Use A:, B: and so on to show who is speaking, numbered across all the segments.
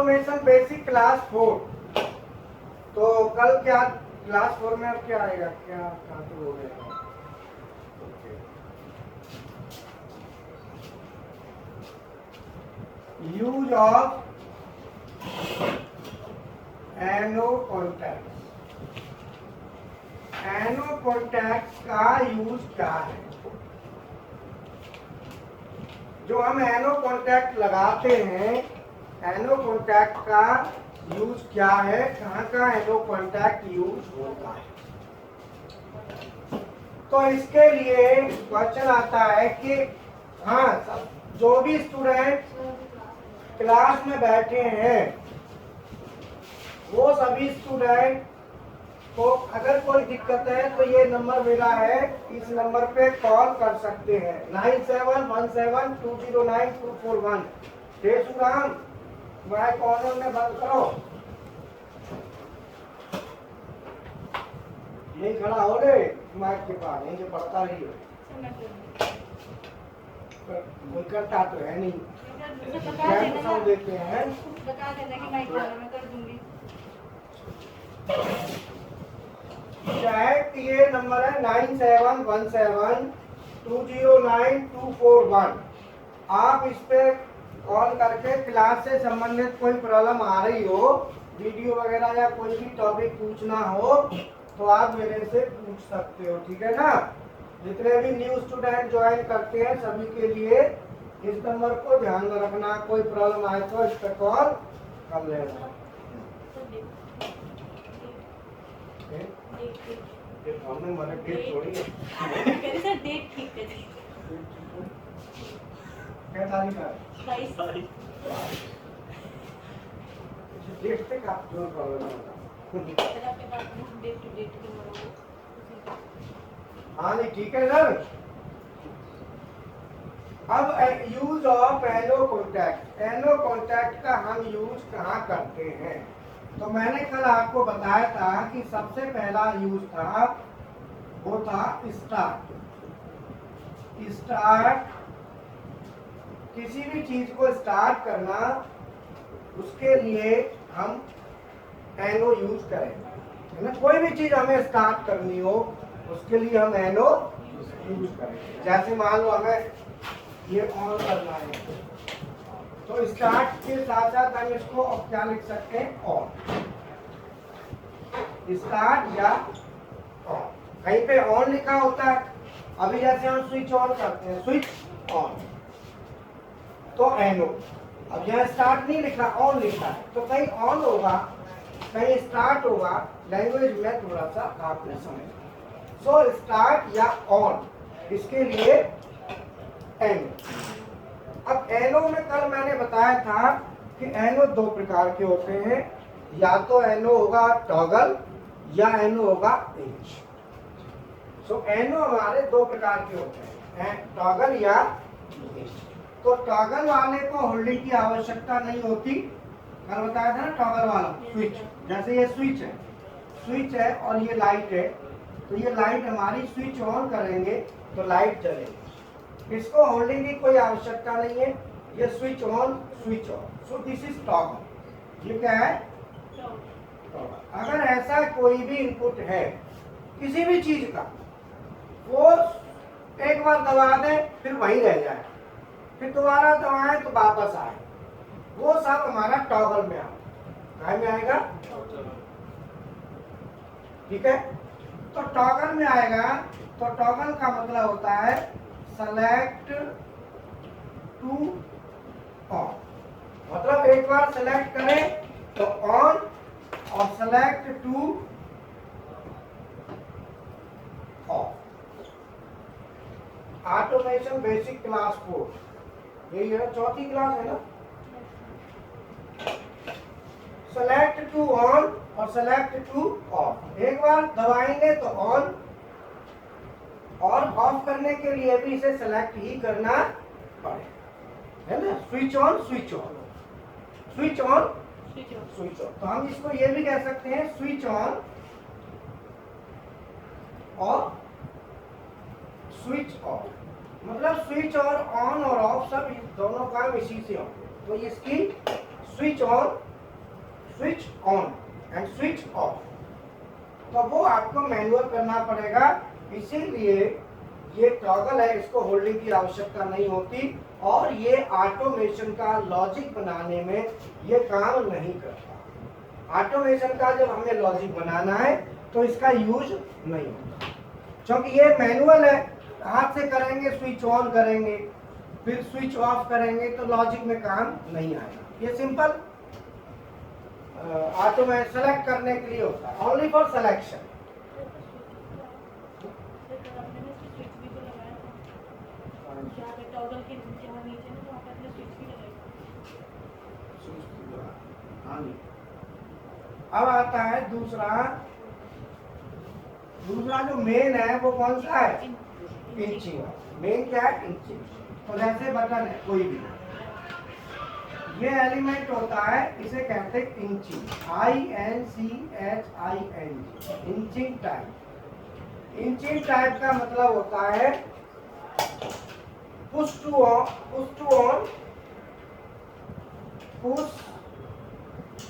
A: Automation basic class 4। तो कल क्या क्लास 4 में अब क्या आएगा, क्या कहाँ तो हो गया। Use of NO contact. NO contact का यूज क्या है? जो हम एनो कॉन्टैक्ट लगाते हैं, एनो कॉन्टैक्ट का यूज क्या है, कहाँ का एनो कॉन्टैक्ट यूज होता है। तो इसके लिए क्वेश्चन आता है कि हाँ, जो भी स्टूडेंट क्लास में बैठे हैं वो सभी स्टूडेंट को अगर कोई दिक्कत है तो ये नंबर मेरा है, इस नंबर पे कॉल कर सकते हैं 9717209241। जय श्री राम। वह कॉर्नर में बंद करो, यही खड़ा हो रे माइक के पास, यही जो पढ़ता रही है। कोई करता तो है नहीं, सब देते हैं।
B: बता देना कि माइक में कर दूंगी।
A: चैट ये नंबर है 9717209241। आप इस पे कॉल करके क्लास से संबंधित कोई प्रॉब्लम आ रही हो, वीडियो वगैरह या कोई भी टॉपिक पूछना हो तो आप मेरे से पूछ सकते हो, ठीक है ना। जितने भी न्यू स्टूडेंट ज्वाइन करते हैं सभी के लिए इस नंबर को ध्यान में रखना, कोई प्रॉब्लम आए तो इस पे कॉल कर लेना। मैंने डेट छोड़ी है।
B: सर डेट ठीक है जी।
A: क्या तारीख है?
B: 22।
A: डेट पे आप जो प्रॉब्लम है
B: आपके पास डेट टू डेट की
A: हाँ नहीं ठीक है सर। अब use of NO contact. NO contact का हम यूज कहाँ करते हैं? तो मैंने कल आपको बताया था कि सबसे पहला यूज था वो था स्टार्ट। स्टार्ट किसी भी चीज को स्टार्ट करना, उसके लिए हम एनो यूज करेंगे, है ना। कोई भी चीज हमें स्टार्ट करनी हो उसके लिए हम एनो यूज करेंगे। जैसे मान लो हमें ये ऑन करना है तो स्टार्ट के साथ साथ हम इसको अब क्या लिख सकते हैं, ऑन। स्टार्ट या ऑन, कहीं पे ऑन लिखा होता है। अभी जैसे हम स्विच ऑन करते हैं, स्विच ऑन, तो एनो। अब यहाँ स्टार्ट नहीं लिखा, ऑन लिखा है, तो कहीं ऑन होगा कहीं स्टार्ट होगा। लैंग्वेज में थोड़ा सा आपने समझ। सो स्टार्ट या ऑन, इसके लिए एनो। अब एनो में कल मैंने बताया था कि एनो दो प्रकार के होते हैं, या तो एनो होगा टॉगल या एनो होगा एज। सो एनो हमारे दो प्रकार के होते हैं, टॉगल या एज। तो टॉगल वाले को होल्डिंग की आवश्यकता नहीं होती। कल बताया था ना टॉगल वाला स्विच, जैसे ये स्विच है और ये लाइट है, तो ये लाइट हमारी स्विच ऑन करेंगे तो लाइट जलेगी। इसको होल्डिंग की कोई आवश्यकता नहीं है, ये switch on switch off. So this is toggle. ये क्या है, टॉगल। अगर ऐसा कोई भी इनपुट है किसी भी चीज का, वो एक बार दबा दें फिर वहीं रह जाए, फिर दोबारा दबाएं तो वापस आए, वो सब हमारा टॉगल में आएगा। ठीक है, तो टॉगल में आएगा। तो टॉगल का मतलब होता है सेलेक्ट टू ऑन। मतलब एक बार सेलेक्ट करें तो ऑन, और select two of. Automation basic class 4 यही है, चौथी क्लास है ना। सेलेक्ट टू ऑन और सेलेक्ट टू ऑफ, एक बार दबाएंगे तो ऑन, और ऑफ करने के लिए भी इसे सेलेक्ट ही करना पड़ेगा, है ना। Switch on switch on, switch on switch on. तो हम इसको ये भी कह सकते हैं स्विच ऑन और स्विच ऑफ। मतलब स्विच और ऑन और ऑफ सब दोनों काम इसी से होते हैं। तो इसकी switch on switch on and switch off, तो वो आपको मैनुअल करना पड़ेगा। इसीलिए ये टॉगल है, इसको होल्डिंग की आवश्यकता नहीं होती और ये ऑटोमेशन का लॉजिक बनाने में ये काम नहीं करता। ऑटोमेशन का जब हमें लॉजिक बनाना है तो इसका यूज नहीं होता, क्योंकि ये मैनुअल है। हाथ से करेंगे, स्विच ऑन करेंगे, फिर स्विच ऑफ करेंगे, तो लॉजिक में काम नहीं आएगा। ये सिंपल ऑटोमेशन सेलेक्ट करने के लिए होता है, ओनली फॉर सिलेक्शन।
B: आपने ना स्विच भी तो लगाया था, यहाँ पे टॉगल के जहाँ नीचे ना वहाँ पे आपने स्विच भी लगाई।
A: हाँ जी। अब आता है दूसरा जो मेन है वो कौन सा है? इंचिंग। मेन क्या है? इंचिंग। तो जैसे बटन है कोई भी, ये एलिमेंट होता है, इसे कहते हैं inching, INCHING, inching type. Inching type का मतलब होता है push to on, push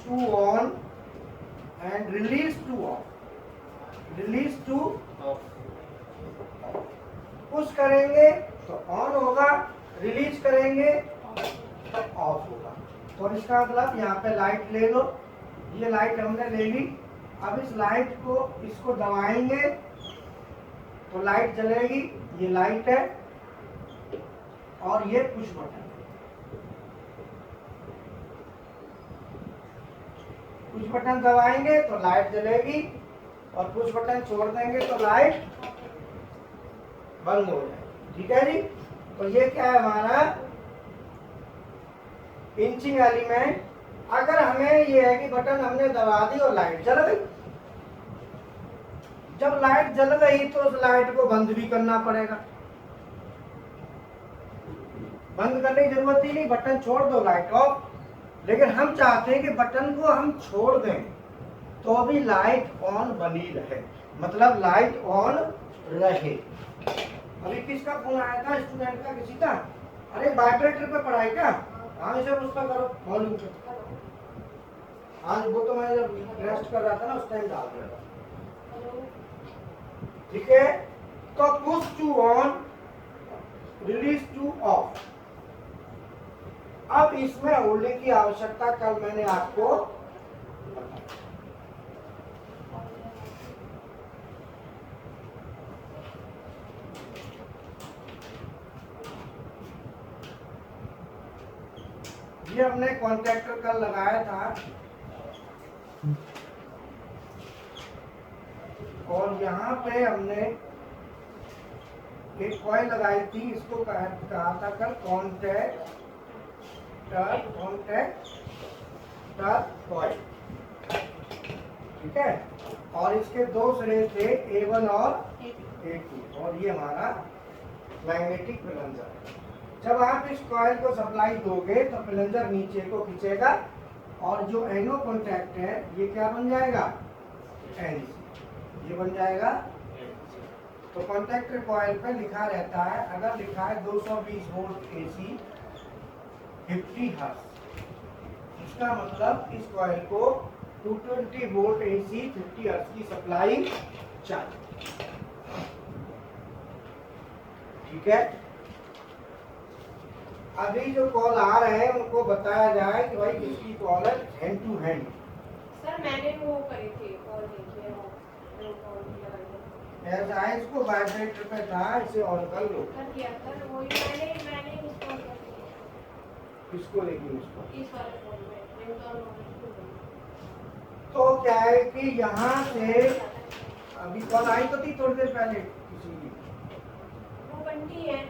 A: to on and release to off, release to off. Push करेंगे तो ऑन होगा, रिलीज करेंगे तो ऑफ होगा। तो इसका मतलब यहाँ पे लाइट ले लो, ये लाइट हमने ले ली। अब इस लाइट को, इसको दबाएंगे तो लाइट जलेगी, ये लाइट है, और ये पुश बटन। पुश बटन दबाएंगे तो लाइट जलेगी, और पुश बटन छोड़ देंगे तो लाइट बंद हो जाएगी। ठीक है जी। तो ये क्या है हमारा इंचिंग एलिमेंट। अगर हमें ये है कि बटन हमने दबा दी और लाइट जल गई, जब लाइट जल गई तो उस लाइट को बंद भी करना पड़ेगा। बंद करने की जरूरत ही नहीं, बटन छोड़ दो, लाइट ऑफ। लेकिन हम चाहते हैं कि बटन को हम छोड़ दें तो भी लाइट ऑन बनी रहे, मतलब लाइट ऑन रहे। अभी किसका फोन आया था? स्टूडेंट का, किसी का? अरे वाइब्रेटर पे पढ़ाई क्या? हाँ इसे उस पर करो, वॉल्यूम पे। आज वो तो मैं जब रेस्ट कर रहा था ना उस टाइम डाल दिया था। ठीक है, तो push to on, release to off. अब इसमें होल्डिंग की आवश्यकता कल मैंने आपको बताई। ये हमने कॉन्ट्रैक्टर कल लगाया था, और यहाँ पे हमने एक कॉइल लगाई थी, इसको कहा था कल कॉन्ट्रैक्टर कॉइल। ठीक है, और इसके दो सिरे थे, A1 और A2, और ये हमारा मैग्नेटिक प्लंजर। जब आप इस कॉइल को सप्लाई दोगे तो प्लंजर नीचे को खींचेगा, और जो एनो कॉन्टैक्ट है ये क्या बन जाएगा? NC, ये बन जाएगा। तो कॉन्टैक्टर कॉइल पे लिखा रहता है, अगर लिखा है 220 वोल्ट AC 50 हर्ट्ज, इसका मतलब इस कॉइल को 220 वोल्ट AC 50 हर्ट्ज की सप्लाई चाहिए। ठीक है, अभी जो कॉल आ रहे हैं उनको बताया जाए कि भाई किसकी कॉल है, हैंड टू हैंड।
B: सर मैंने वो करी थी, कॉल देखिए वो कॉल किया
A: ऐसा है, इसको वाइब्रेटर पे था, इसे ऑन कर लो।
B: कर दिया सर, वही मैंने इसको कर दिया।
A: किसको? लेकिन इसको
B: इस वाले फोन में मैंने तो ऑन
A: तो क्या है कि यहाँ से अभी कॉल आई तो थी थोड़ी देर पहले किसी की।
B: वो बंटी है,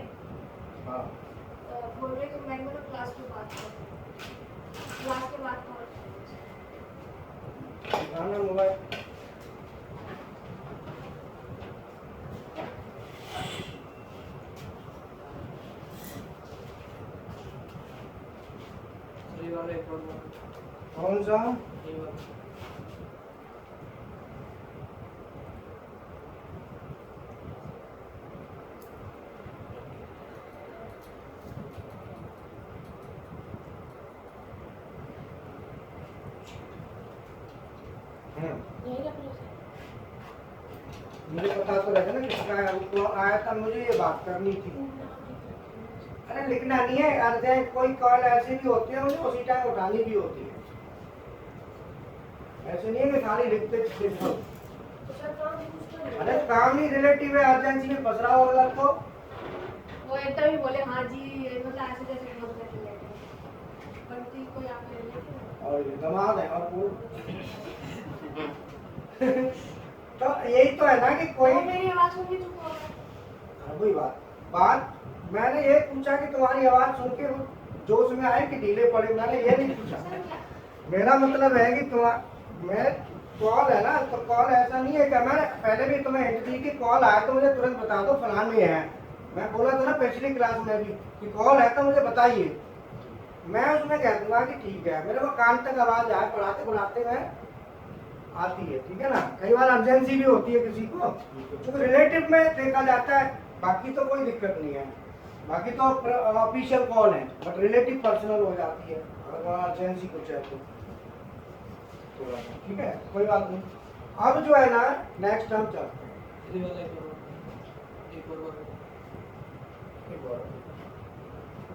A: हाँ,
B: बोल रहे कि मैं बोला क्लास के बाद कॉल
A: दिखाना मोबाइल। कौन सा? मुझे पता तो रहता ना किसका वो आया था, मुझे ये बात करनी थी। अरे लिखना नहीं है, अर्जेंट कोई कॉल ऐसी भी होती है मुझे उसी टाइम उठानी भी होती है, ऐसे नहीं है कि खाली लिखते लिखो। अरे काम नहीं रिलेटिव है, अर्जेंसी में फंस रहा हो अगर तो
B: वो एकदम ही बोले हाँ जी, मतलब ऐसे जैसे बनती कोई आप ले लेते
A: और ये दमाद है और वो तो यही तो है ना कि कोई
B: वो मेरी आवाज सुन के चुप हो गया।
A: वही बात मैंने ये पूछा कि तुम्हारी आवाज सुन के वो जोश में आए कि ढीले पड़े, मैंने ये नहीं पूछा। मेरा मतलब है कि मैं कॉल है ना, तो कॉल ऐसा नहीं है कि मैंने पहले भी तुम्हें हिंट दी कि कॉल आया तो मुझे तुरंत बता दो फलान में है। मैं बोला था ना पिछली क्लास में भी कि कॉल है तो मुझे बताइए, मैं उसमें कह दूंगा कि ठीक है, मेरे को कान तक आवाज आए पढ़ाते पढ़ाते में आती है, ठीक है ना। कई बार अर्जेंसी भी होती है किसी को, तो रिलेटिव में देखा जाता है, बाकी तो कोई दिक्कत नहीं है, बाकी तो ऑफिशियल कॉल है, बट रिलेटिव पर्सनल हो जाती है अगर वहाँ अर्जेंसी कुछ है तो ठीक है, कोई बात नहीं। अब जो है ना नेक्स्ट हम चलते हैं।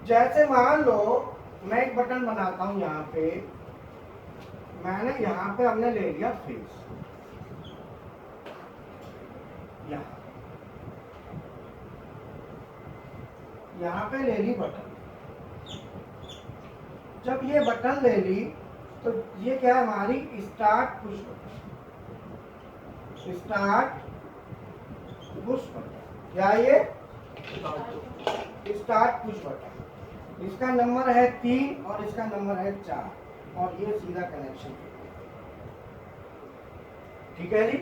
A: जैसे मान लो मैं एक बटन बनाता हूँ यहाँ पे, मैंने यहाँ पे हमने ले लिया फेस, यहाँ पे ले ली बटन। जब ये बटन ले ली तो ये क्या है हमारी start push button, start push button, क्या ये स्टार्ट पुश बटन। इसका नंबर है 3 और इसका नंबर है 4 और ये सीधा कनेक्शन, ठीक है जी,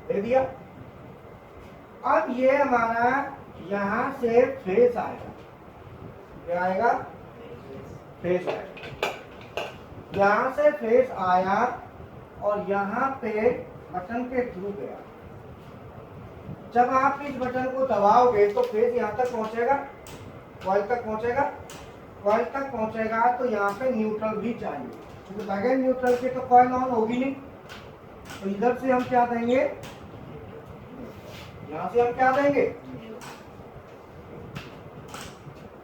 A: दे दिया। अब ये हमारा यहाँ से फेस आएगा, क्या आएगा, फेस आएगा। यहाँ से फेस आया और यहाँ पे बटन के थ्रू गया। जब आप इस बटन को दबाओगे तो फेस यहाँ तक पहुँचेगा, कॉइल तक पहुँचेगा, कॉइल तक पहुँचेगा तो यहाँ पे न्यूट्रल भी चाहिए, क्योंकि बगैर न्यूट्रल के तो कॉइल ऑन होगी नहीं। तो इधर से हम क्या देंगे, यहाँ से हम क्या देंगे,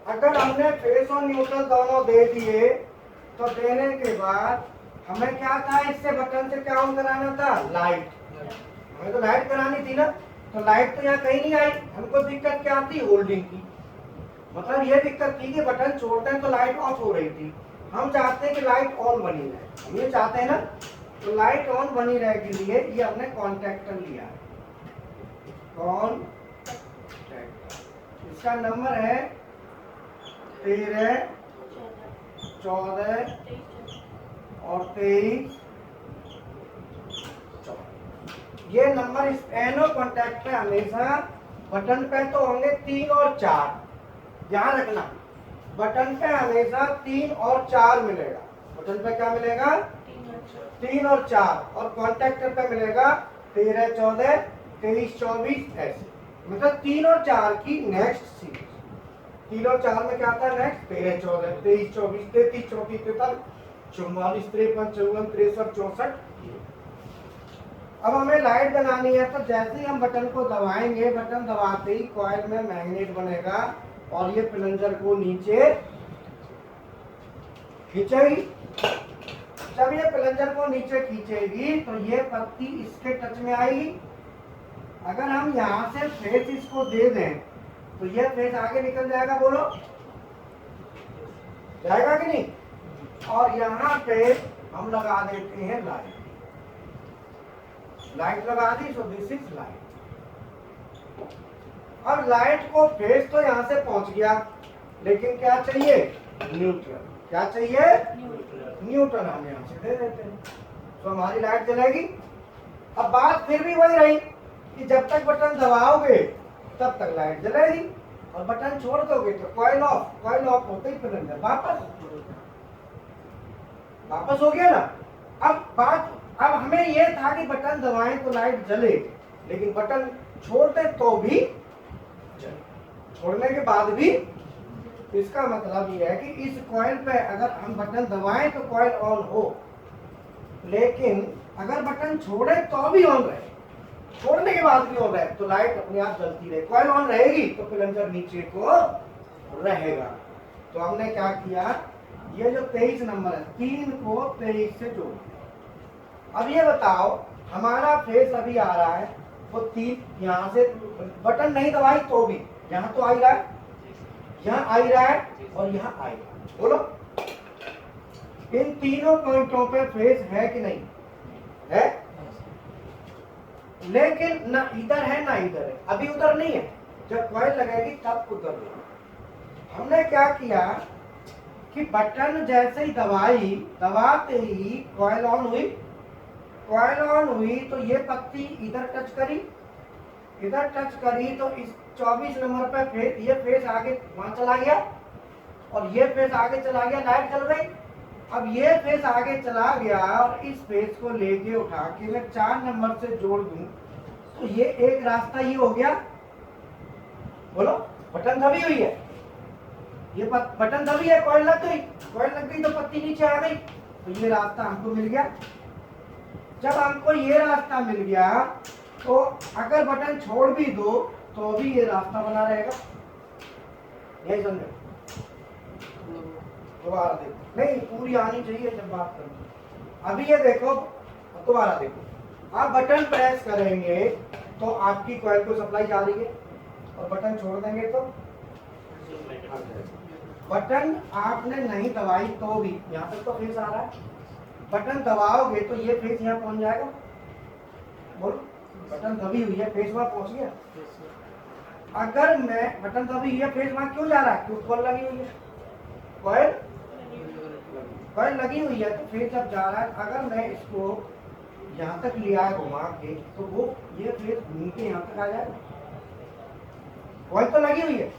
A: अगर हमने फेस और न्यूट्रल दोनों दे दिए तो देने के बाद हमें क्या था, इससे बटन से क्या ऑन कराना था, लाइट। हमें तो लाइट करानी थी ना, तो लाइट तो यहाँ कहीं नहीं आई। हमको दिक्कत क्या थी, होल्डिंग की, मतलब ये दिक्कत थी कि बटन छोड़ते हैं तो लाइट ऑफ हो रही थी। हम चाहते हैं कि लाइट ऑन बनी रहे, हम ये चाहते हैं ना, तो लाइट ऑन बनी रहे के लिए ये हमने कॉन्टैक्टर लिया है, कॉन्टैक्टर। इसका नंबर है 13, 14 और 23, 14। ये नंबर इस एनो कॉन्टैक्ट पे हमेशा बटन पे तो होंगे 3 और 4, ध्यान रखना, बटन पे हमेशा 3 और 4 मिलेगा। बटन पे क्या मिलेगा, 3 और 4, और कॉन्टैक्टर पे मिलेगा 13, 14, 23, 24, ऐसे, मतलब 3 और 4 की नेक्स्ट सीरीज। 3 और 4 में क्या था नेक्स्ट, 13, 14, 23, 24, 33, 34, 43, 44, 53, 54, 63, 64। अब हमें लाइट बनानी है, तो जैसे ही हम बटन को दबाएंगे, बटन दबाते ही कॉइल में मैग्नेट बनेगा और ये प्लंजर को नीचे खींचेगी। जब ये प्लंजर को नीचे खींचेगी तो ये पत्ती इसके टच में आएगी। अगर हम यहाँ से फेस इसको दे दें तो ये फेस आगे निकल जाएगा, बोलो जाएगा कि नहीं। और यहाँ पे हम लगा देते हैं लाइट, लाइट लगा दी, सो दिस इज लाइट। अब लाइट को फेस तो यहाँ से पहुंच गया, लेकिन क्या चाहिए, न्यूट्रल। क्या चाहिए, न्यूट्रल। हम यहाँ से दे देते हैं तो हमारी लाइट जलेगी। अब बात फिर भी वही रही कि जब तक बटन दबाओगे तब तक लाइट जलेगी, और बटन छोड़ दोगे तो कॉइल ऑफ। कॉइल ऑफ होते ही प्लंजर वापस हो गया ना। अब हमें यह था कि बटन दबाएं तो लाइट जले, लेकिन बटन छोड़ते तो भी जले, छोड़ने के बाद भी। इसका मतलब यह है कि इस कॉइल पे अगर हम बटन दबाएं तो कॉइल ऑन हो, लेकिन अगर बटन छोड़े तो भी ऑन रहे। छोड़ने के बाद भी हो रहा है तो लाइट अपने आप जलती रहे। कॉइल ऑन रहेगी तो प्लंजर नीचे को रहेगा। तो हमने क्या किया, ये जो 23 नंबर है 3 को 23 से जोड़ दिया। अब ये बताओ हमारा फेस अभी आ रहा है वो 3, यहाँ से बटन नहीं दबाई तो भी यहाँ तो आ ही रहा है, यहाँ आ ही रहा है और यहाँ आएगा। बोलो इन तीनों पॉइंटों पे फेस है कि नहीं है? लेकिन ना इधर है ना इधर है, अभी उधर नहीं है, जब कॉइल लगेगी तब उधर होगा। हमने क्या किया कि बटन जैसे ही दबाई, दबाते ही कॉइल ऑन हुई, कॉइल ऑन हुई तो ये पत्ती इधर टच करी, इधर टच करी तो इस 24 नंबर पे फेस, ये फेस आगे वहां चला गया और ये फेस आगे चला गया, लाइट चल गई। अब ये फेस आगे चला गया और इस फेस को लेके उठा के मैं 4 नंबर से जोड़ दूं तो ये एक रास्ता ये हो गया। बोलो बटन दबी हुई है, ये बटन दबी है, कॉइल लग गई, कॉइल लग गई तो पत्ती नीचे आ गई, तो ये रास्ता हमको मिल गया। जब हमको ये रास्ता मिल गया तो अगर बटन छोड़ भी दो तो भी ये रास्ता बना रहेगा। यही समझो, दोबारा देखो, नहीं पूरी आनी चाहिए जब बात करें। अभी ये देखो, दोबारा देखो, आप बटन प्रेस करेंगे तो आपकी कॉइल को सप्लाई जा रही है और बटन छोड़ देंगे तो बटन आपने नहीं दबाई तो भी यहाँ तक तो फेस आ रहा है, बटन दबाओगे तो ये फेस यहाँ पहुंच जाएगा। बोलो बटन दबी हुई है, फेस वहां पहुंच गया। अगर मैं बटन दबी हुई है, फेस वहां क्यों जा रहा है? क्यों कॉइल लगी हुई है, कॉइल लगी हुई है तो फेस जब जा रहा है, अगर मैं इसको यहाँ तक लिया घुमा के तो वो ये फेस घूम के यहाँ तक आ जाएगा, कॉइल तो लगी हुई है।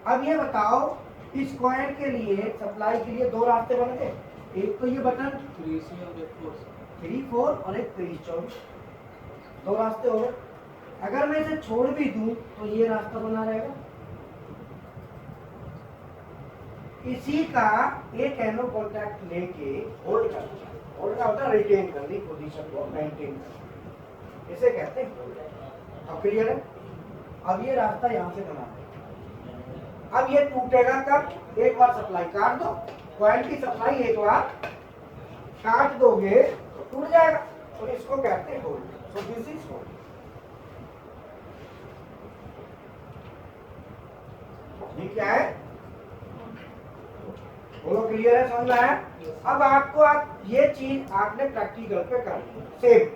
A: अब ये बताओ इस कॉइल के लिए सप्लाई के लिए 2 रास्ते बन गए, एक तो ये बटन 3-4 और एक 23-24, 2 रास्ते हो गए। अगर मैं इसे छोड़ भी दूं तो ये रास्ता बना रहेगा। इसी का एक एनो कॉन्टैक्ट लेके होल्ड करना, होल्ड का होता है रिटेन करनी, पोजीशन को मेंटेन करना, इसे कहते हैं होल्ड। अब क्लियर है? अब ये रास्ता यहाँ से बना है। अब ये टूटेगा कब? एक बार सप्लाई काट दो, कॉइल की सप्लाई एक बार काट दोगे तो टूट जाएगा, और इसको कहते हैं hold. So this is hold. ये क्या है? बोलो क्लियर है, समझ आया? अब आपको आप ये चीज आपने प्रैक्टिकल पे कर ली सेम,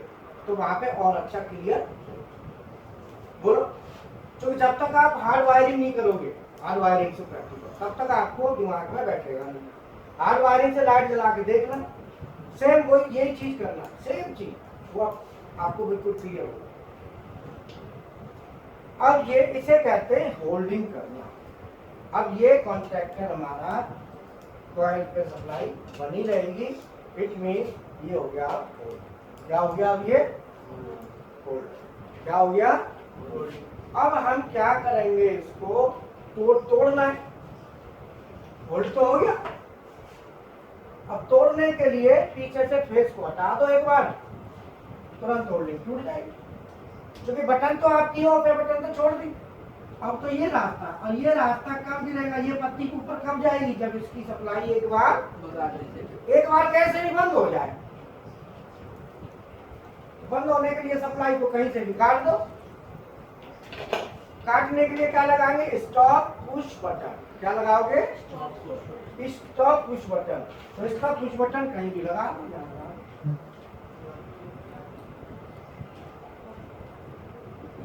A: तो वहां पे और अच्छा क्लियर। बोलो क्योंकि जब तक आप हार्ड वायरिंग नहीं करोगे, हार्ड वायरिंग से प्रैक्टिकल, तब तक आपको दिमाग में बैठेगा नहीं। हार्ड वायरिंग से लाइट जला के देखना, सेम वही यही चीज करना, सेम चीज, वो आपको बिल्कुल क्लियर होगा। अब ये इसे कहते हैं होल्डिंग करना। अब ये कॉन्ट्रैक्टर हमारा कॉइल पे सप्लाई बनी रहेगी, इट मीन ये हो गया होल्ड। क्या हो गया? अब ये होल्ड। क्या हो गया? होल्ड। अब हम क्या करेंगे, इसको तोड़ना है। होल्ड तो हो गया, अब तोड़ने के लिए पीछे से फेस को हटा दो एक बार, तुरंत होल्डिंग टूट जाएगी, क्योंकि बटन तो आपकी हो पे, बटन तो छोड़ दी। अब तो ये रास्ता, और ये रास्ता कब मिलेगा? ये पत्ती के ऊपर कब जाएगी? जब इसकी सप्लाई एक बार कैसे भी बंद हो जाए। बंद होने के लिए सप्लाई को कहीं से भी काट दो। काटने के लिए क्या लगाएंगे? Stop push button. क्या लगाओगे? Stop push button. तो स्टॉप पुश बटन कहीं भी लगा दो।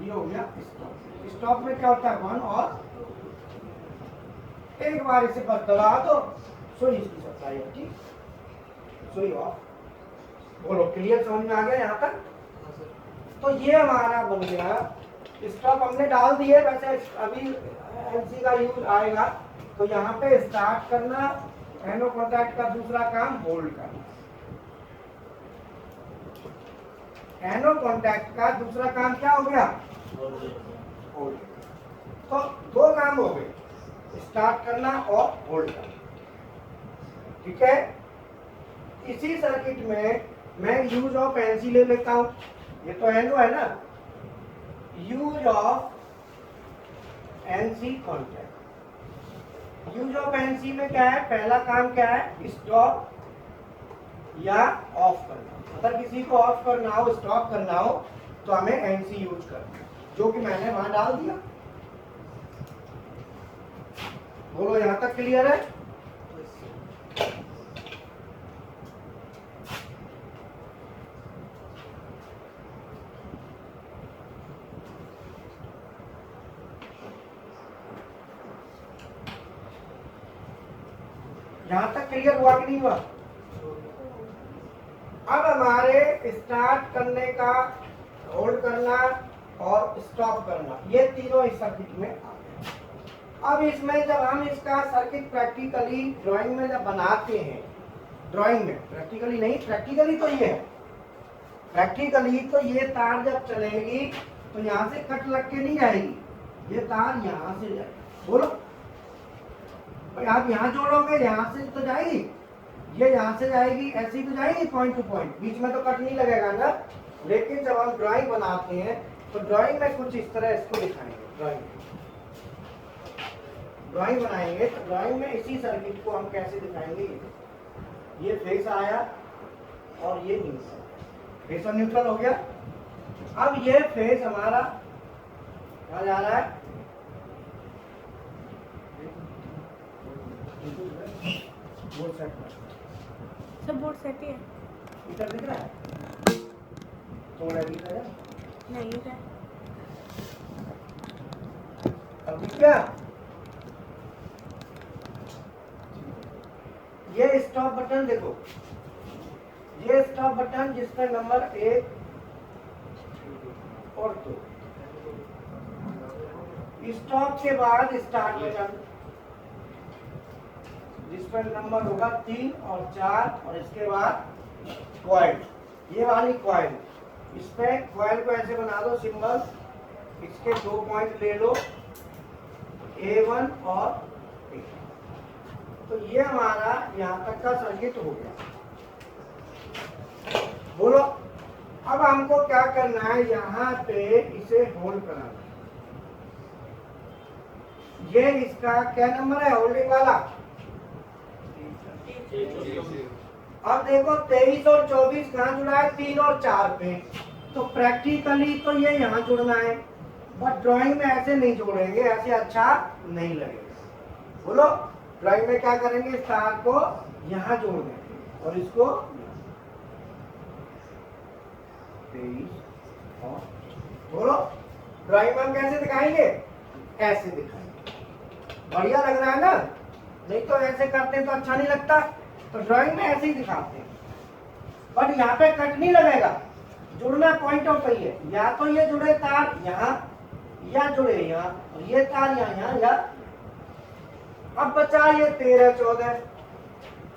A: ये हो गया स्टॉप। स्टॉप में क्या होता है? 1 और एक बार इसे बस दबा दो, सुई इसकी सप्लाई होती, सुई ऑफ। बोलो क्लियर, समझ में आ गया यहाँ तक? तो ये हमारा बन गया स्टॉप। हमने डाल दिए, वैसे अभी एमसी का यूज आएगा तो यहाँ पे स्टार्ट करना, एनो कॉन्टैक्ट का दूसरा काम होल्ड करना। एनो कॉन्टैक्ट का दूसरा काम क्या हो गया? होल्ड। तो 2 काम हो गए, स्टार्ट करना और होल्ड करना। ठीक है? इसी सर्किट में मैं यूज ऑफ एनसी ले लेता हूं। ये तो एनो है ना, use of NC contact. Use of NC में क्या है, पहला काम क्या है, स्टॉप या ऑफ करना। अगर किसी को ऑफ करना हो, स्टॉप करना हो, तो हमें एनसी यूज करना है, जो कि मैंने वहां डाल दिया। बोलो यहां तक क्लियर है? यहां तक क्लियर हुआ कि नहीं हुआ? अब हमारे स्टार्ट करने का, होल्ड करना और स्टॉप करना, ये तीनों इस सर्किट में आ गए। अब इसमें जब हम इसका सर्किट प्रैक्टिकली ड्राइंग में जब बनाते हैं, ड्राइंग में प्रैक्टिकली नहीं, प्रैक्टिकली तो ये है, प्रैक्टिकली तो ये तार जब चलेगी तो यहाँ से कट लग के नहीं जाएगी, ये तार यहाँ से जाएगी। बोलो भाई, आप यहाँ जोड़ोगे, यहाँ से तो जाएगी, ये यहाँ से जाएगी, ऐसी तो जाएगी पॉइंट टू पॉइंट, बीच में तो कट नहीं लगेगा ना। लेकिन जब हम ड्राइंग बनाते हैं तो ड्राइंग में कुछ इस तरह इसको दिखाएंगे। ड्राइंग बनाएंगे तो ड्राइंग में इसी सर्किट को हम कैसे दिखाएंगे, ये फेस आया और ये न्यूट्रल, फेस और न्यूट्रल हो गया। अब ये फेस हमारा कहाँ जा रहा है, बोर्ड सेट पर,
B: सब बोर्ड सेट ही है।
A: मीटर दिख रहा है, थोड़ा दिख रहा है,
B: नहीं है।
A: अभी क्या, ये स्टॉप बटन देखो, ये स्टॉप बटन जिसका नंबर 1 और 2, स्टॉप के बाद स्टार्ट बटन जिस पर नंबर होगा 3 और 4, और इसके बाद कॉइल, ये वाली कॉइल, इस पे कॉइल को ऐसे बना दो सिंबल, इसके 2 पॉइंट ले लो, A1 और A। तो ये हमारा यहाँ तक का सर्किट हो गया। बोलो अब हमको क्या करना है, यहाँ पे इसे होल्ड कराना है। ये इसका क्या नंबर है होल्डिंग वाला, अब देखो 23 और 24 कहाँ जुड़ा है, 3 और 4 पे, तो प्रैक्टिकली तो ये यहाँ जुड़ना है, बट ड्राइंग में ऐसे नहीं जोड़ेंगे, ऐसे अच्छा नहीं लगेगा। बोलो ड्राइंग में क्या करेंगे, स्टार को यहाँ जोड़ देंगे और इसको 23 और, बोलो ड्राइंग में हम कैसे दिखाएंगे, ऐसे दिखाएंगे। बढ़िया लग रहा है ना, नहीं तो ऐसे करते तो अच्छा नहीं लगता, तो ड्राइंग में ऐसे ही दिखाते हैं। बट यहाँ पे कट नहीं लगेगा, जुड़ना पॉइंट ऑफ है, या तो ये जुड़े तार यहाँ या जुड़े यहाँ, और ये तार यहाँ या। अब बचा ये 13-14,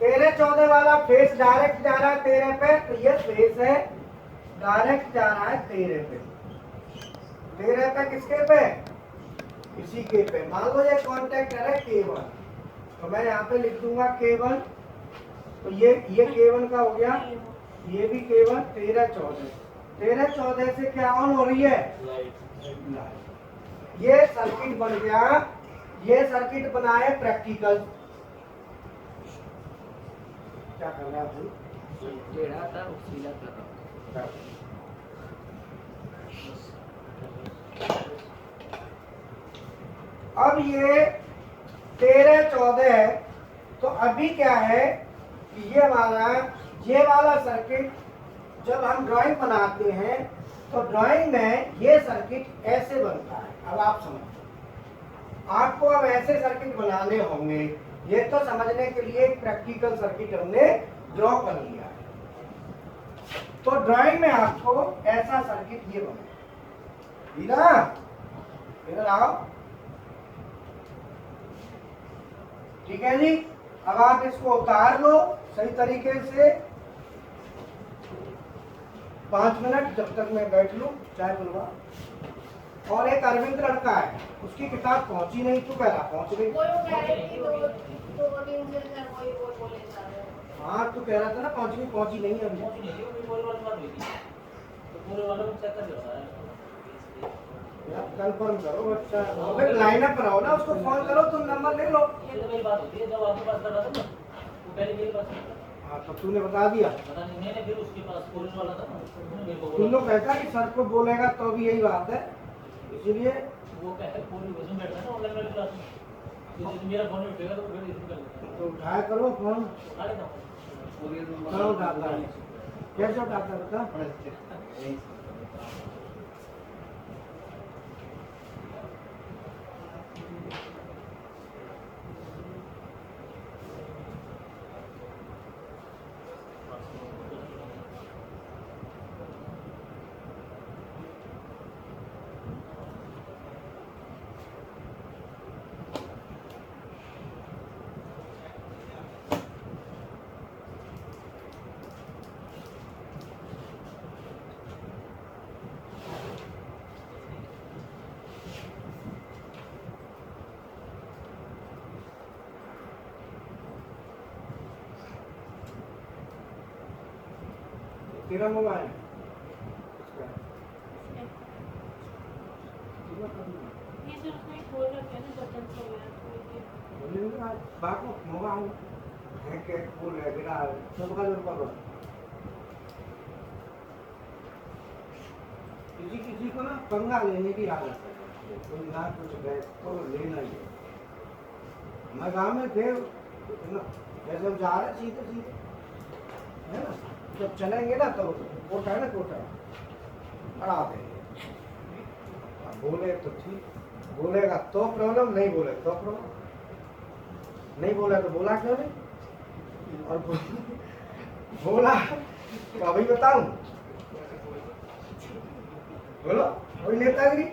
A: 13-14 वाला फेस डायरेक्ट जा रहा है 13 पे, तो ये फेस है डायरेक्ट जा रहा है 13 पे, 13 पे किसके पे, इसी के पे। मान लो ये कॉन्टेक्ट है K1, तो मैं यहाँ पे लिख दूंगा K1, तो ये K1 का हो गया, ये भी K1, 13-14, 13-14 से क्या ऑन हो रही है, लाइट। ये सर्किट बन गया, ये सर्किट बना है प्रैक्टिकल। क्या कर रहा है,
C: टेढ़ा था सीधा कर,
A: अब ये 13-14 है, तो अभी क्या है कि ये हमारा ये वाला सर्किट जब हम ड्राइंग बनाते हैं तो ड्राइंग में ये सर्किट ऐसे बनता है। अब आप समझो, आपको अब ऐसे सर्किट बनाने होंगे, ये तो समझने के लिए एक प्रैक्टिकल सर्किट हमने ड्रॉ कर लिया है। तो ड्राइंग में आपको ऐसा सर्किट ये बने, इधर आओ, ठीक है जी। अब आप इसको उतार लो सही तरीके से, 5 मिनट जब तक मैं बैठ लूं चाय बनवा। और एक अरविंद लड़का है, उसकी किताब पहुंची नहीं, तू कह रहा पहुंच गई। हाँ तू कह रहा था ना पहुंची नहीं अभी। कंफर्म करो बच्चा, अबे लाइनअप रहो ना, उसको फोन करो, तुम नंबर ले लो।
D: ये तो मेरी बात होती है, जब आपके पास कर रहा था ना, वो पहले मेरे पास नहीं था।
A: हाँ, तो तूने बता दिया।
D: पता नहीं, मैंने फिर उसके पास फोन वाला था ना, उसने मेरे को
A: तुम लोग
D: बोला।
A: कहता कि सर को बोलेगा तो भी यही बात है, इसीलिए
D: वो कहे फोन उसमें बैठा है ना ऑनलाइन वाली क्लास में, तो जैसे मेरा फोन में उठेगा तो फिर इसमें कर लेता है।
A: तो उठाया करो फोन।
D: उठा लेता हूँ।
A: कहाँ उठाता है, कैसे उठाता है बता। तेरा मोबाइल
B: ये जो उसमें खोल रखे हैं ना बटन वगैरह, तो ये
A: बाको मोबाइल है के फुल है बिना सब का जरूर करो। किसी को ना पंगा लेने की आदत है, कोई ना कुछ गए तो लेना ही है। मैं गाँव में थे ना, जैसे हम जा रहे सीधे सीधे है ना, जब चलेंगे ना तो कोटा है ना, कोटा अड़ा देंगे। अब बोले तो ठीक, बोलेगा तो प्रॉब्लम, नहीं बोले तो प्रॉब्लम। नहीं बोला तो बोला क्यों नहीं, और बोला तो अभी बताऊं, बोलो वही नेतागिरी।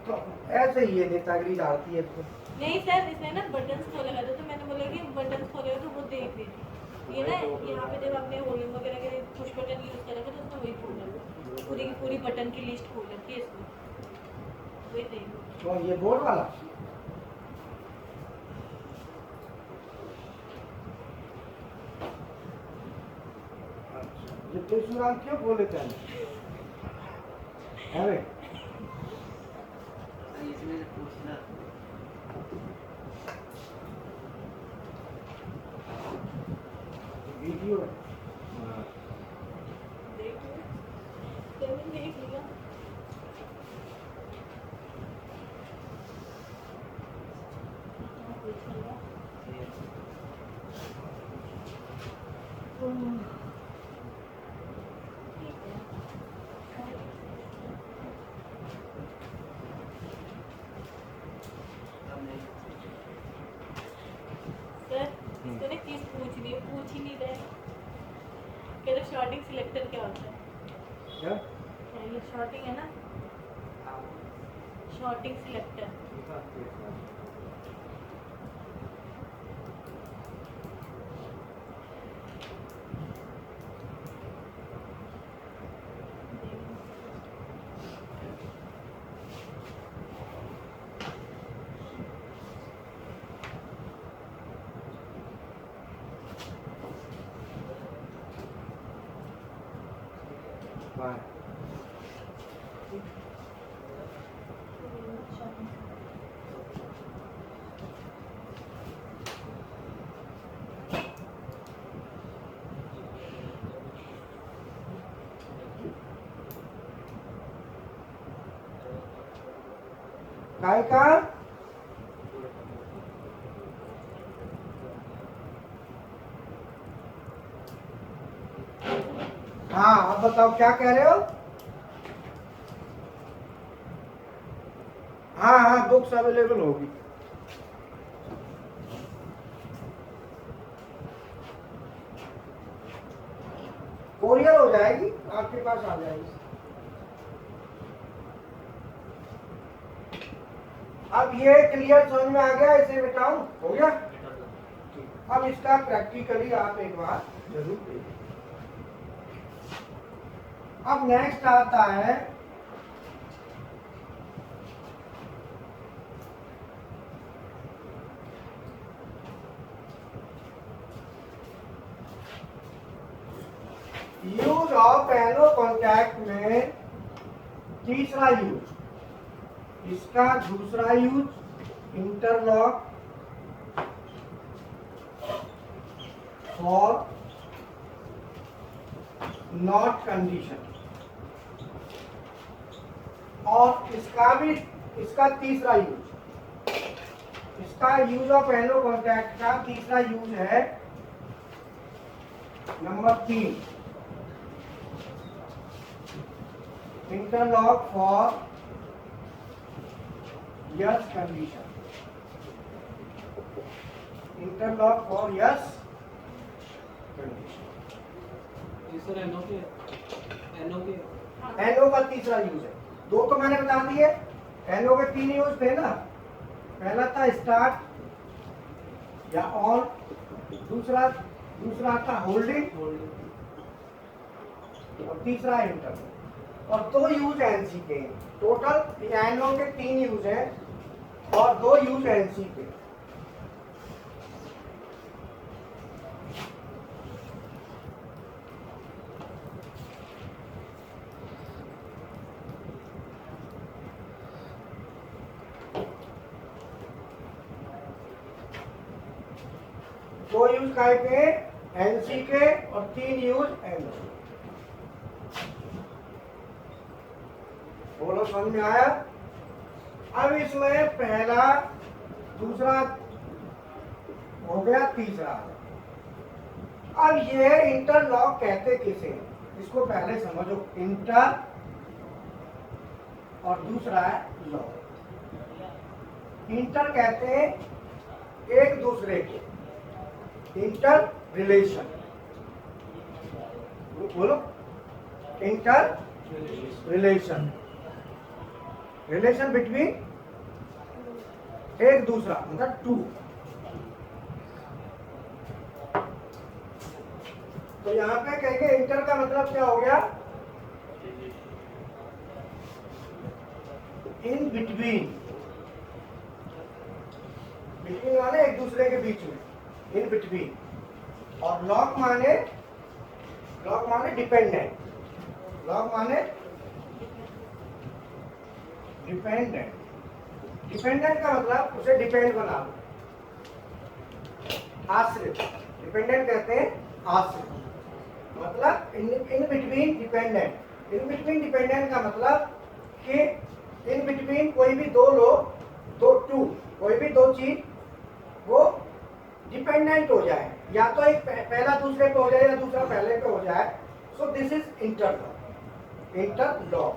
A: तो ऐसे ही ये नेतागिरी डालती है तो।
B: नहीं सर, इसमें ना बटन्स खोलेगा तो मैंने बोला कि बटन्स खोलेगा तो वो देख लीजिए। ये ना यहाँ पे जब आपने वॉल्यूम वगैरह के पुश बटन यूज करेगा तो उसमें वही खोलेगा, पूरी की पूरी बटन की लिस्ट खोल रखी है इसमें, वही देख।
A: तो ये बोर्ड वाला ये परशुराम क्यों बोले थे अरे
C: इसमें से पूछना
A: वीडियो है।
B: देख लो, मैंने देख लिया। हाँ, कुछ नहीं हुआ। ठीक है। सर, इसको ना चीज पूछ ही नहीं रहे। कह रहे शॉर्टिंग सिलेक्टर क्या होता है?
A: क्या
B: ये शॉर्टिंग है ना, शॉर्टिंग सिलेक्टर।
A: बाय। काय का हाँ, अब बताओ क्या कह रहे हो। हाँ हाँ, बुक्स अवेलेबल होगी। कोरियर हो जाएगी, आपके पास आ जाएगी। अब ये क्लियर समझ में आ गया, इसे बताऊं, हो गया। अब इसका प्रैक्टिकली आप एक बार जरूर देखिए। अब नेक्स्ट आता है यूज ऑफ एनो कॉन्टैक्ट में तीसरा यूज इसका दूसरा use interlock for not condition, और इसका तीसरा यूज, इसका यूज ऑफ एनो कॉन्टैक्ट का तीसरा यूज है number 3, interlock for yes condition, interlock for yes condition.
C: Sir एनो के
A: एनो का तीसरा यूज है, दो तो मैंने बता दिए, एनो के 3 यूज थे ना, पहला था स्टार्ट या ऑन, दूसरा था होल्डिंग, और तीसरा इंटर, और 2 यूज एनसी के। टोटल एनो के 3 यूज हैं और 2 यूज एनसी के। दो यूज काय के, एनसी के, और 3 यूज एनओ। बोलो समझ में आया? अब इसमें पहला, दूसरा हो गया, तीसरा। अब ये इंटरलॉक कहते किसे, इसको पहले समझो। इंटर और दूसरा है लॉक। इंटर कहते हैं एक दूसरे के, इंटर रिलेशन, बोलो इंटर रिलेशन, रिलेशन बिटवीन एक दूसरा, मतलब 2। तो यहाँ पे कहेंगे इंटर का मतलब क्या हो गया, इन बिटवीन, बिटवीन माने एक दूसरे के बीच में, इन बिटवीन। और लॉक माने डिपेंडेंट, लॉक माने डिपेंडेंट। डिपेंडेंट का मतलब उसे डिपेंड बना लो, आश्रित। डिपेंडेंट कहते हैं आश्रित, मतलब in between dependent. In between dependent का मतलब कि इन बिटवीन कोई भी दो लोग, कोई भी दो चीज वो डिपेंडेंट हो जाए, या तो एक पहला दूसरे पे हो जाए या दूसरा पहले पे हो जाए। So this is interlock, interlock.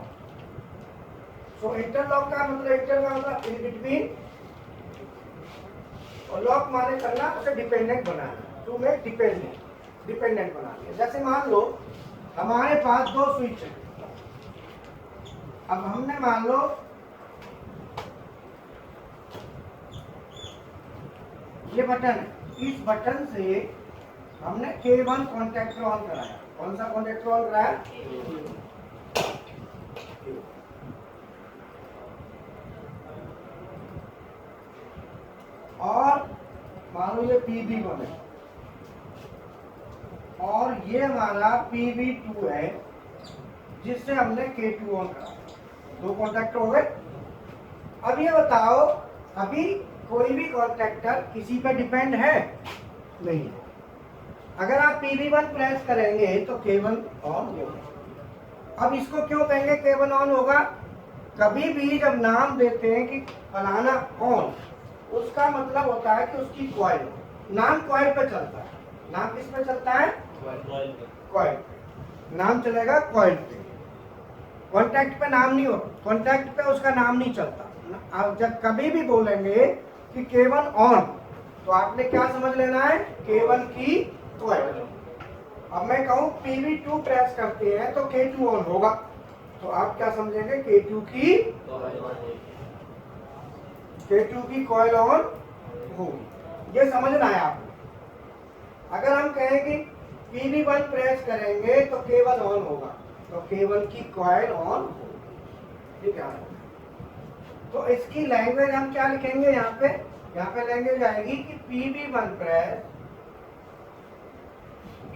A: So interlock का मतलब, इंटर का मतलब इन बिटवीन, और लॉक माने करना, उसे डिपेंडेंट बनाना, टू मेक डिपेंडेंट बनाना। जैसे मान लो हमारे पास 2 स्विच है, अब हमने मान लो ये बटन है, इस बटन से हमने K1 कॉन्टैक्टर ऑन कराया। कौन सा कॉन्टैक्टर ऑन कराया? और मान लो ये PB1 है और ये हमारा PB2 है, जिससे हमने K2 ऑन कराया। 2 कॉन्टैक्टर हो गए। अब ये बताओ, अभी कोई भी कॉन्टैक्टर किसी पे डिपेंड है? नहीं है। अगर आप PB1 प्रेस करेंगे तो K1 ऑन होगा। अब इसको क्यों कहेंगे K1 ऑन होगा? कभी भी जब नाम देते हैं कि फलाना ऑन, उसका मतलब होता है कि उसकी कॉइल, नाम कॉइल पे चलता है। नाम किस पे चलता है? कॉइल पे। नाम चलेगा कॉइल पे, कॉन्टैक्ट पे नाम नहीं होता, कॉन्टैक्ट पे उसका नाम नहीं चलता। आप जब कभी भी बोलेंगे कि K1 ऑन, तो आपने क्या समझ लेना है? K1 की कॉइल। अब मैं कहूँ PB2 प्रेस करते हैं तो K2 ऑन होगा, तो आप क्या समझेंगे? K2 की कॉइल ऑन होगी। ये समझना है आपको। अगर हम कहें कि PB1 प्रेस करेंगे तो K1 ऑन होगा, तो K1 की कॉइल ऑन होगी। ठीक है। तो इसकी लैंग्वेज हम क्या लिखेंगे? यहाँ पे लैंग्वेज आएगी कि PB1 प्रेस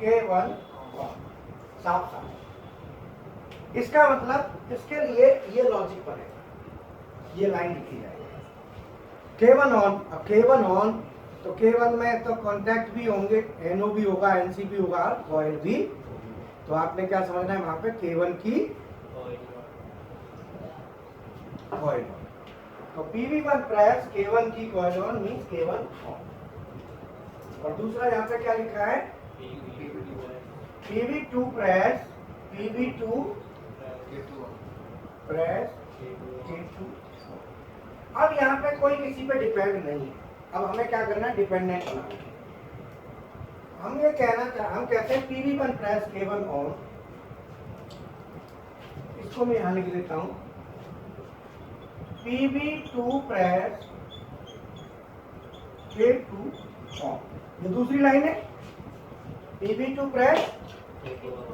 A: K1 ऑन, साफ। इसका मतलब, इसके लिए ये लॉजिक बनेगा। ये लाइन लिखी जाएगी। K1 ऑन, अब K1 ऑन तो K1 में तो कॉन्टैक्ट भी होंगे, NO भी होगा, NC भी होगा, कॉइल भी। तो आपने क्या समझना है वहां पे K1 की कॉइल ऑन। तो PV1 प्रेस K1 की coil on means K1 on. और दूसरा यहाँ पे क्या लिखा है, PV2 press PV2 press K2। अब यहाँ पे कोई किसी पे डिपेंड नहीं है। अब हमें क्या करना है, डिपेंडेंट बनाना है। हम ये हम कहते हैं PV1 प्रेस K1 ऑन, इसको मैं यहाँ लिख देता हूँ, PV2 प्रेस K2 ऑन। ये दूसरी लाइन है, PV2 press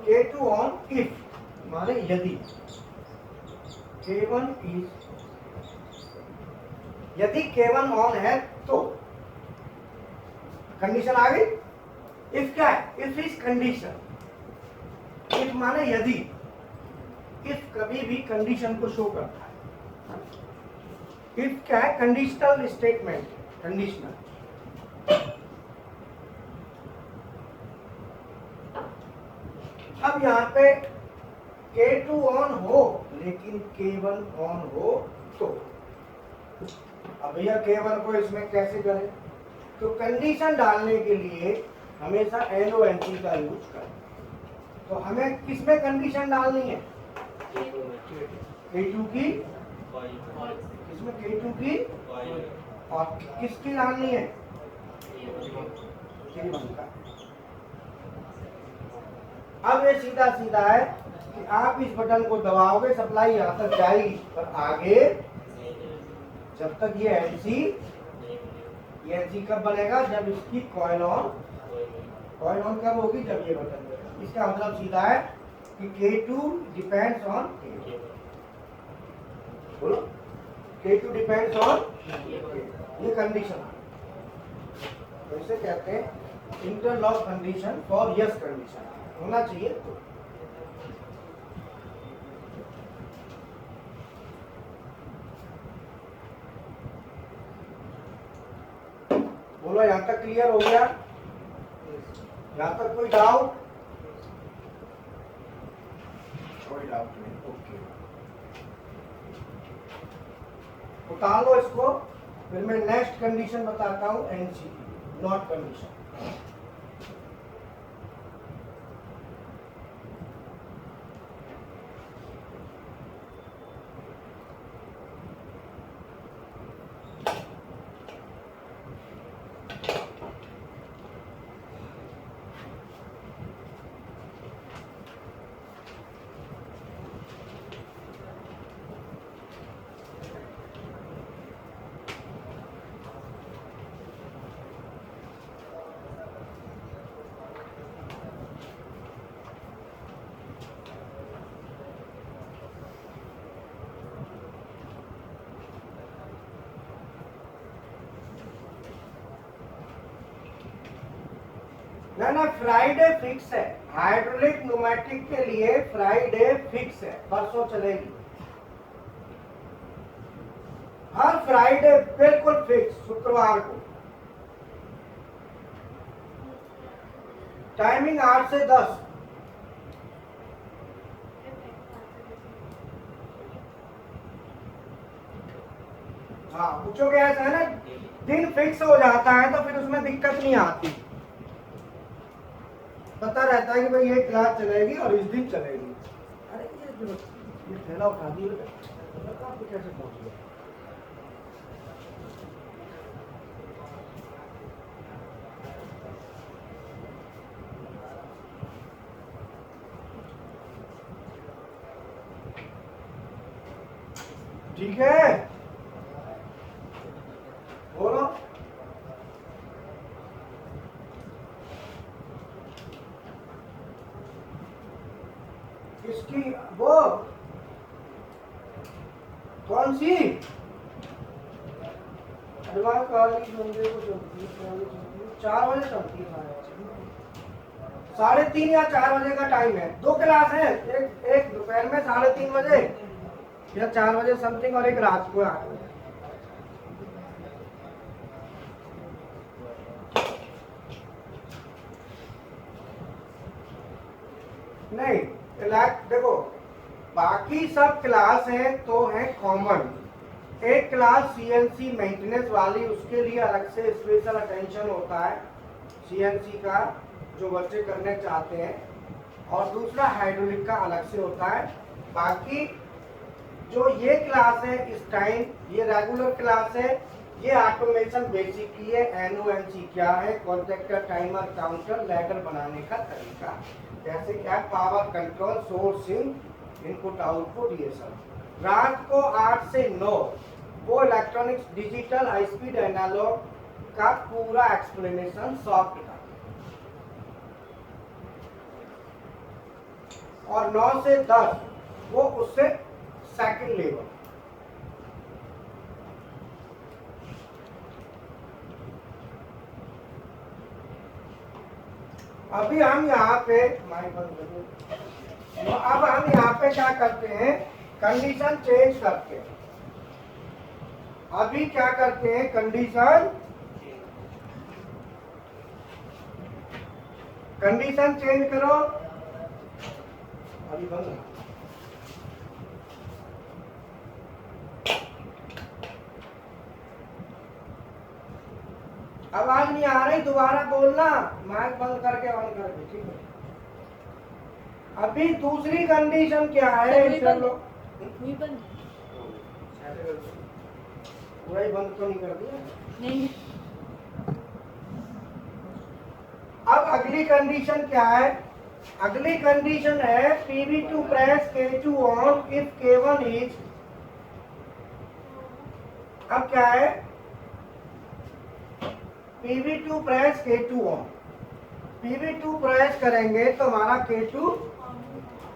A: K2 on if, माने यदि K1 इज, यदि K1 ऑन है तो कंडीशन आ गई। इफ क्या है, इफ इज कंडीशन, इफ माने यदि, इफ कभी भी कंडीशन को शो करता है। इफ क्या है, कंडीशनल स्टेटमेंट, कंडीशनल। अब यहाँ पे K2 ऑन हो लेकिन K1 ऑन हो तो, अब भैया K1 को इसमें कैसे करें, तो कंडीशन डालने के लिए हमेशा NONC का यूज करें। तो हमें किसमें कंडीशन डालनी है, K2 की, इसमें K2 की, और किसकी डालनी है, K1 का। अब ये सीधा सीधा है कि आप इस बटन को दबाओगे, सप्लाई यहाँ तक जाएगी, पर आगे जब तक ये NC कब बनेगा, जब इसकी कॉइल ऑन कब होगी, जब ये बटन। इसका मतलब सीधा है कि K2 डिपेंड्स ऑन, बोलो K2 डिपेंड्स ऑन, ये कंडीशन है। तो इसे कहते हैं interlock condition for yes condition, होना चाहिए। बोलो यहाँ तक क्लियर हो गया, यहाँ तक कोई डाउट, कोई डाउट नहीं, ओके। उतार लो इसको, फिर मैं नेक्स्ट कंडीशन बताता हूँ, NC नॉट कंडीशन। ना फ्राइडे फिक्स है, हाइड्रोलिक न्यूमेटिक के लिए फ्राइडे फिक्स है, परसों चलेगी, हर फ्राइडे बिल्कुल फिक्स, शुक्रवार को टाइमिंग 8 से 10। हाँ पूछोगे, ऐसा है ना, दिन फिक्स हो जाता है तो फिर उसमें दिक्कत नहीं आती, पता रहता है कि भाई ये क्लास चलेगी और इस दिन चलेगी। अरे ये थैला उठा दिए, आप कैसे पहुंच गए? ठीक है, बोलो। इसकी वो कौन सी एडवांस कॉलेज बंदे को चलती है, 4 बजे चलती है, 3:30 या 4 बजे का टाइम है। 2 क्लास है, एक दोपहर में 3:30 बजे, या 4 बजे समथिंग और एक रात को 8 बजे। नहीं देखो, बाकी सब क्लास हैं तो है कॉमन। एक क्लास सीएनसी मेंटेनेंस वाली, उसके लिए अलग से स्पेशल अटेंशन होता है सीएनसी का, जो बच्चे करने चाहते हैं, और दूसरा हाइड्रोलिक का अलग से होता है। बाकी जो ये क्लास है इस टाइम, ये रेगुलर क्लास है, ये ऑटोमेशन बेसिक की है। एनओएनसी क्या है, कॉन्टेक्टर, टाइमर, काउंटर, लैडर बनाने का तरीका, जैसे क्या power control, sourcing, input output, ये सब। रात को 8 से 9 वो electronics, digital, high speed, analog का पूरा एक्सप्लेनेशन सॉफ्ट का, और 9 से 10 वो उससे सेकंड लेवल। अभी हम यहाँ पे माइक बंद कर दो। अब हम यहाँ पे क्या करते हैं, कंडीशन चेंज करते हैं। अभी क्या करते हैं, कंडीशन चेंज करो। अभी बंद। आवाज नहीं आ रही, दोबारा बोलना, माइक बंद करके ऑन करके, ठीक है। अभी दूसरी कंडीशन क्या है, चलो
B: हुई बंद?
A: पूरा ही बंद तो नहीं कर दिया?
B: नहीं।
A: अब अगली कंडीशन क्या है, अगली कंडीशन है PV2 press K2 on if K1 is, अब क्या है, PV2 press K2 on, PV2 press करेंगे तो हमारा K2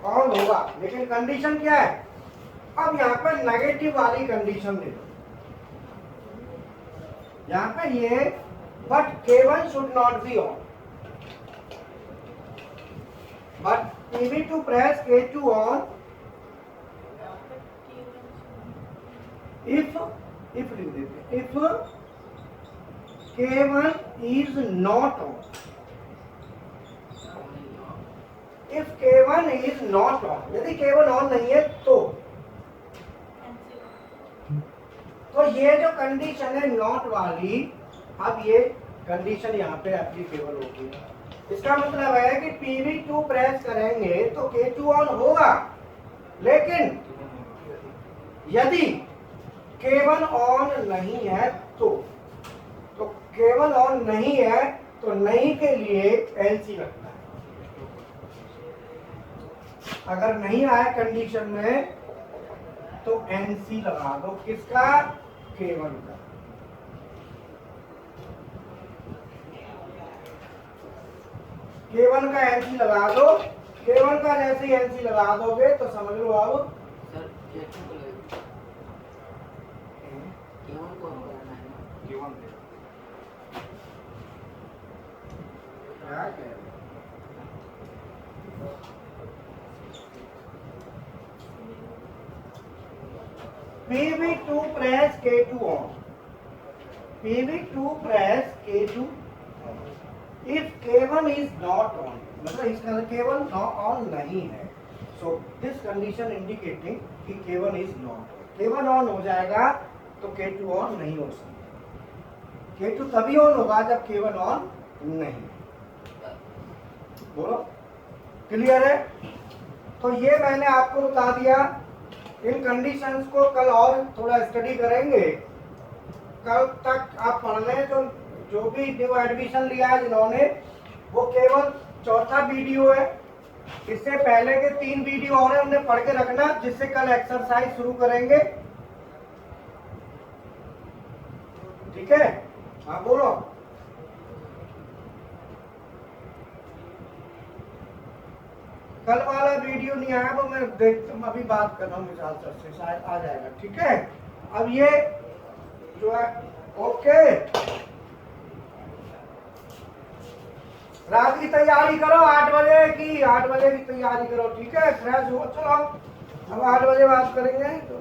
A: ऑन होगा, लेकिन कंडीशन क्या है, अब यहाँ पर नेगेटिव वाली कंडीशन दे दो, यहाँ पर ये, but K1 should not be on, but PV2 press K2 on if लिख देते, if K1 is not on, if K1 is not on, यदि K1 ऑन नहीं है तो ये जो कंडीशन है नॉट वाली, अब ये कंडीशन यहाँ पे एप्लीकेबल होगी। इसका मतलब है कि PV2 प्रेस करेंगे तो K2 ऑन होगा, लेकिन यदि K1 ऑन नहीं है तो K1 ऑन नहीं है तो नहीं के लिए NC लगता है। अगर नहीं आया कंडीशन में तो NC लगा दो, किसका, K1 का। K1 का NC लगा दो, K1 का जैसे ही NC लगा दोगे तो समझ लो अब
C: सर K2 को लगेगा, K1 को हम करना है ना,
A: K1 क्या कह रहे हो? PV2 press K2 on, PV2 press K2 on, if K1 is not on, मतलब इसका K1 ऑन नहीं है, so this condition indicating कि K1 is not on, K1 on हो जाएगा तो K2 ऑन नहीं हो सकता, K2 तभी ऑन होगा जब K1 ऑन नहीं। बोलो क्लियर है? तो ये मैंने आपको बता दिया। इन कंडीशंस को कल और थोड़ा स्टडी करेंगे, कल तक आप पढ़ लें। तो जो भी न्यू एडमिशन लिया है जिन्होंने, वो केवल चौथा वीडियो है, इससे पहले के 3 वीडियो और है, उन्हें पढ़ के रखना, जिससे कल एक्सरसाइज शुरू करेंगे। ठीक है, हाँ बोलो। कल वाला वीडियो नहीं आया, वो मैं देखता हूँ, अभी बात कर रहा हूँ विशाल सर से, शायद आ जाएगा। ठीक है, अब ये जो है, ओके, रात की तैयारी करो, 8 बजे की, 8 बजे की तैयारी करो। ठीक है, फ्रेश हो, चलो अब 8 बजे बात करेंगे तो